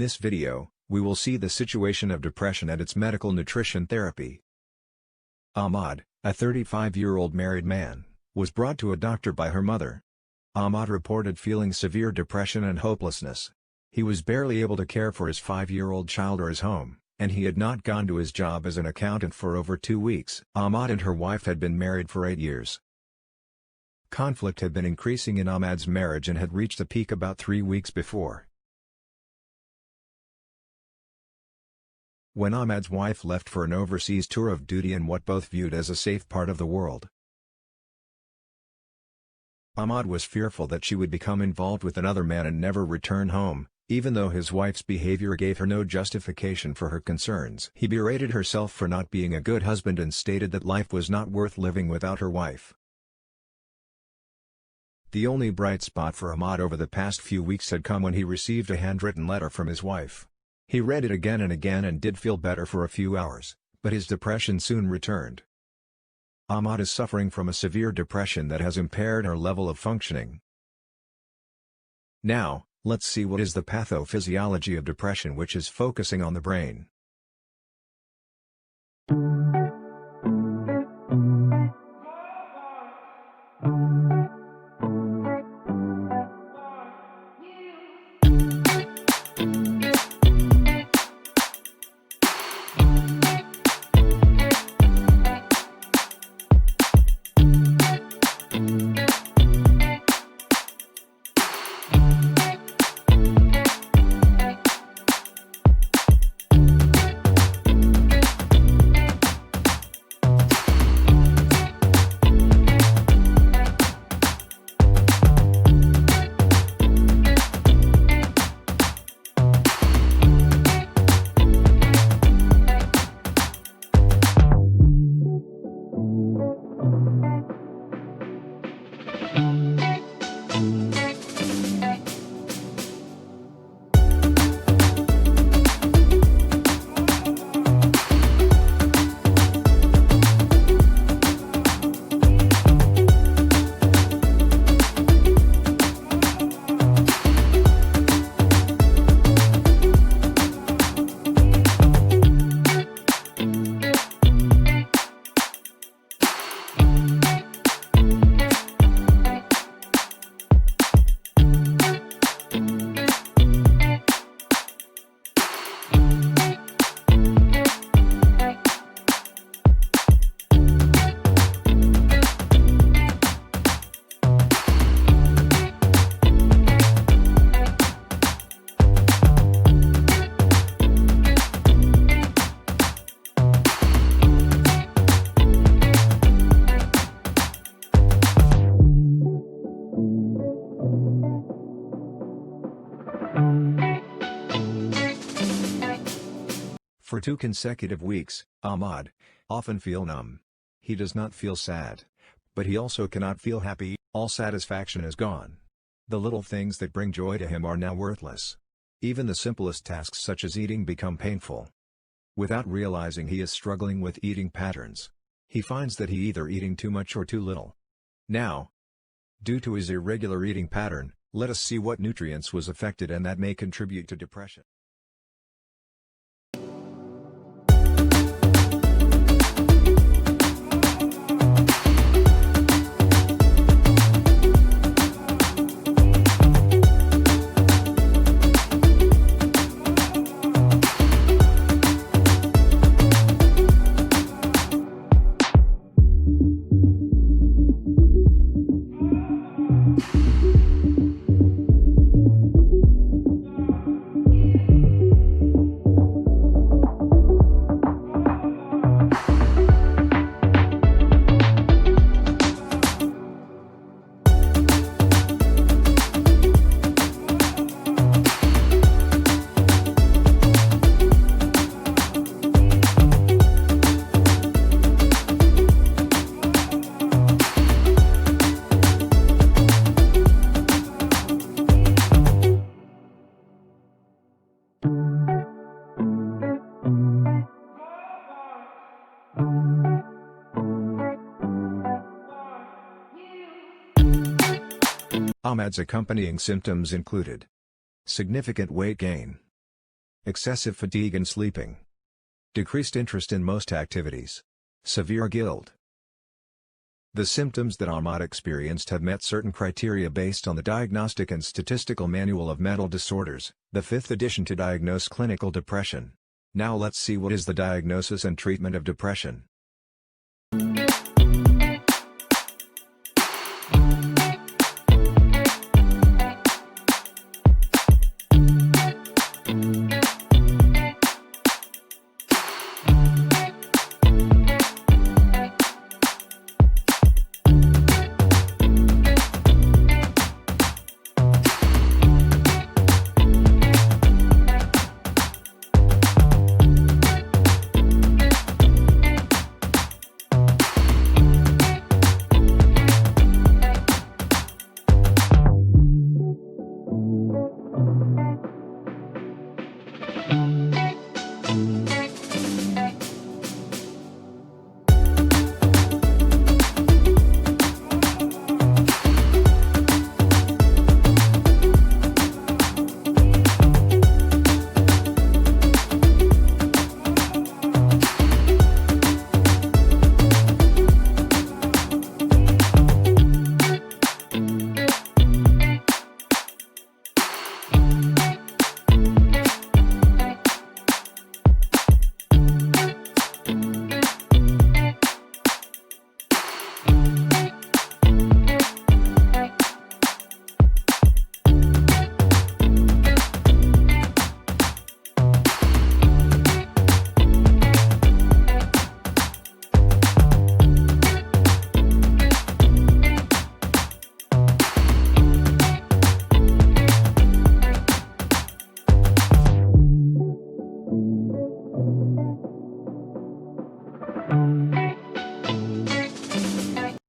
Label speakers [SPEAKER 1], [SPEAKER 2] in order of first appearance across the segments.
[SPEAKER 1] this video, we will see the situation of depression and its medical nutrition therapy. Ahmad, a 35-year-old married man, was brought to a doctor by her mother. Ahmad reported feeling severe depression and hopelessness. He was barely able to care for his 5-year-old child or his home, and he had not gone to his job as an accountant for over 2 weeks. Ahmad and her wife had been married for 8 years. Conflict had been increasing in Ahmad's marriage and had reached a peak about 3 weeks before. When Ahmad's wife left for an overseas tour of duty in what both viewed as a safe part of the world, Ahmad was fearful that she would become involved with another man and never return home, even though his wife's behavior gave her no justification for her concerns. He berated herself for not being a good husband and stated that life was not worth living without her wife. The only bright spot for Ahmad over the past few weeks had come when he received a handwritten letter from his wife. He read it again and did feel better for a few hours, but his depression soon returned. Ahmad is suffering from a severe depression that has impaired her level of functioning. Now, let's see what is the pathophysiology of depression, which is focusing on the brain. For 2 consecutive weeks, Ahmad often feel numb. He does not feel sad, but he also cannot feel happy. All satisfaction is gone. The little things that bring joy to him are now worthless. Even the simplest tasks such as eating become painful. Without realizing he is struggling with eating patterns. He finds that he either eating too much or too little. Now, due to his irregular eating pattern, let us see what nutrients was affected and that may contribute to depression. Ahmad's accompanying symptoms included significant weight gain, excessive fatigue and sleeping, decreased interest in most activities, severe guilt. The symptoms that Ahmad experienced have met certain criteria based on the Diagnostic and Statistical Manual of Mental Disorders, the 5th edition, to diagnose clinical depression. Now let's see what is the diagnosis and treatment of depression.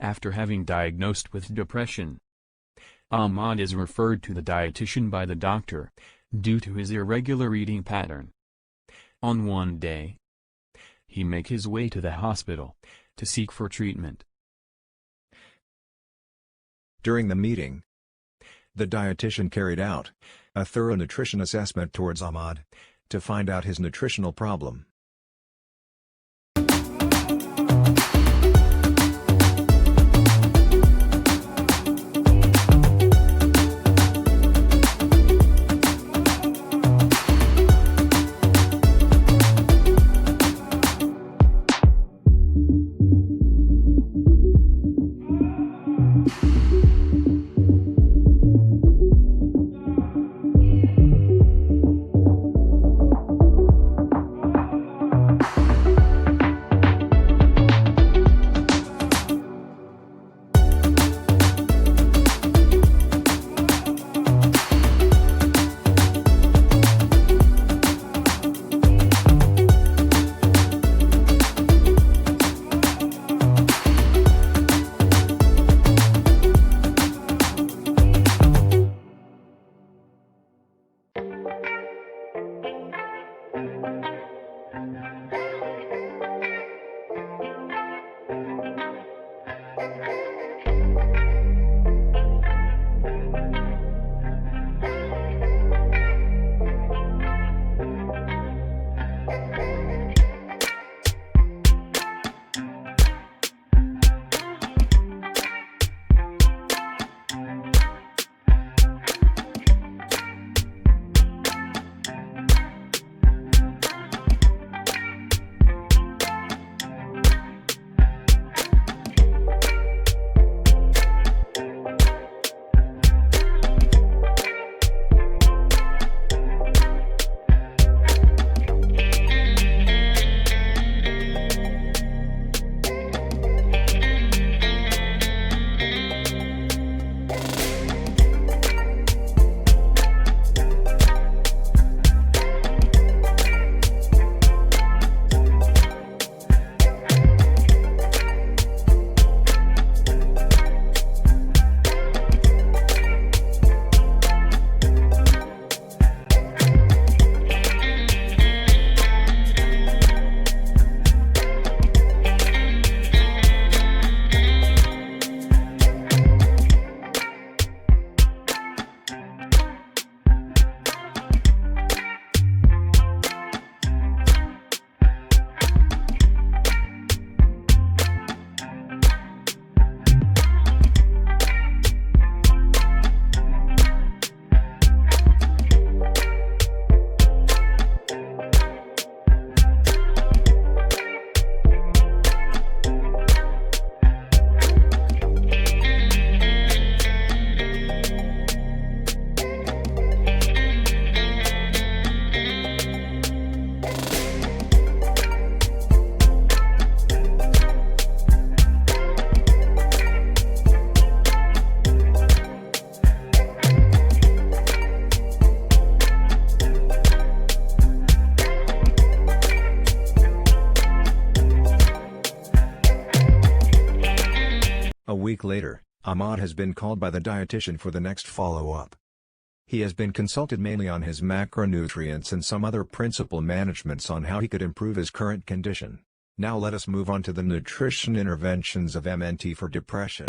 [SPEAKER 2] After having diagnosed with depression, Ahmad is referred to the dietitian by the doctor, due to his irregular eating pattern. On one day, he makes his way to the hospital, to seek for treatment.
[SPEAKER 1] During the meeting, the dietitian carried out a thorough nutrition assessment towards Ahmad, to find out his nutritional problem. A week later, Ahmad has been called by the dietitian for the next follow-up. He has been consulted mainly on his macronutrients and some other principal managements on how he could improve his current condition. Now let us move on to the nutrition interventions of MNT for depression.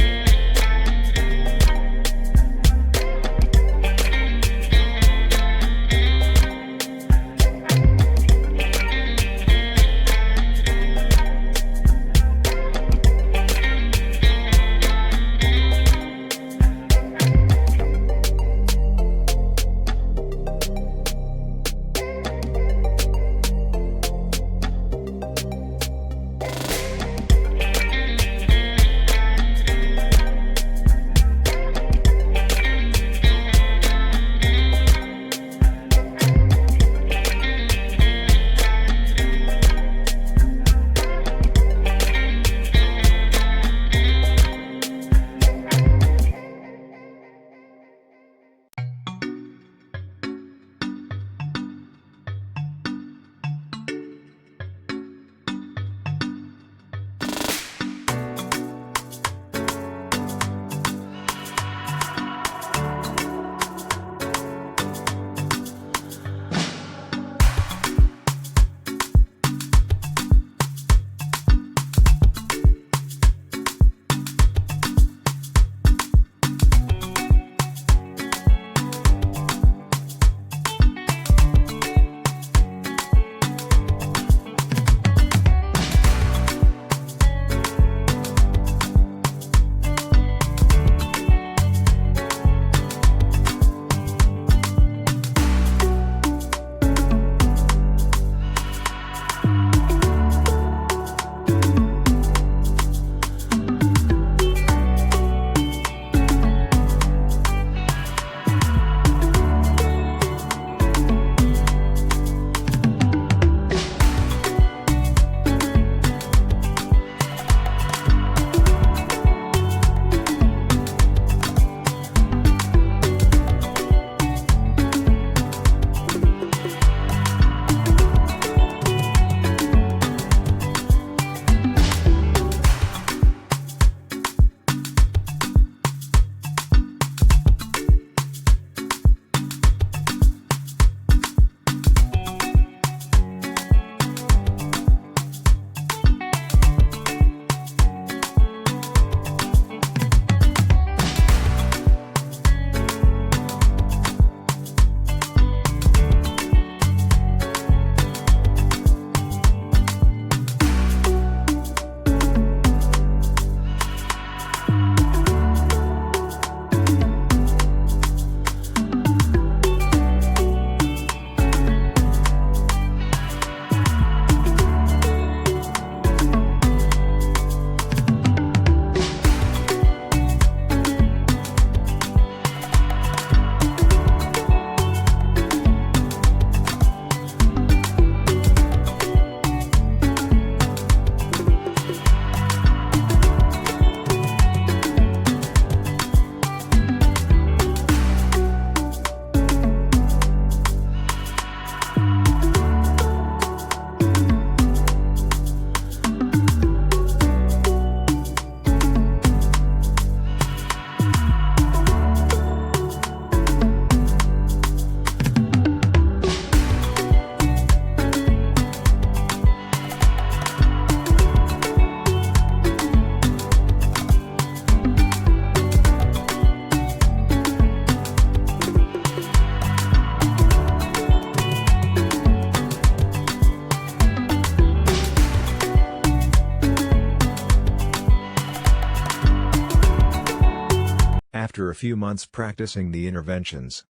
[SPEAKER 1] After a few months practicing the interventions,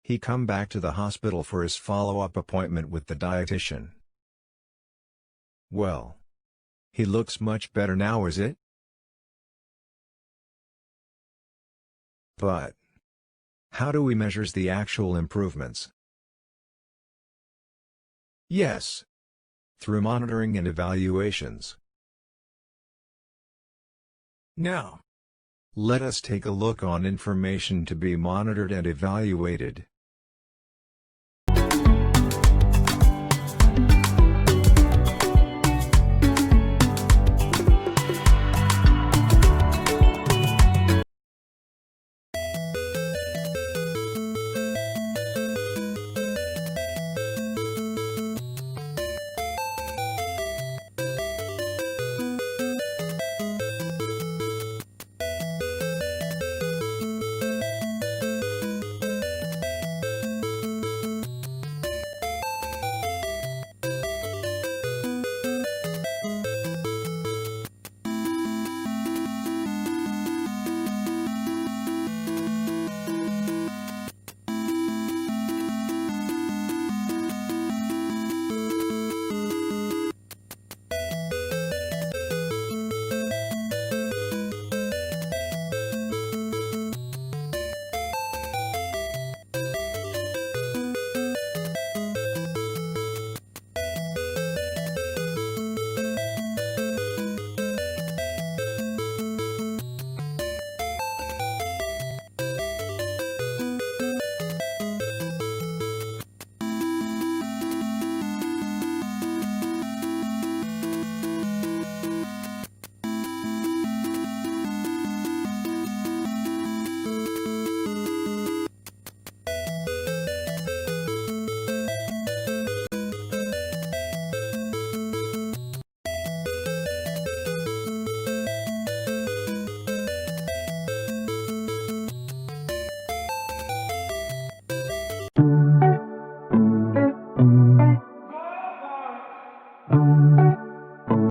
[SPEAKER 1] he come back to the hospital for his follow-up appointment with the dietitian. Well, he looks much better now, is it? But how do we measure the actual improvements? Yes, through monitoring and evaluations. Now, let us take a look on information to be monitored and evaluated.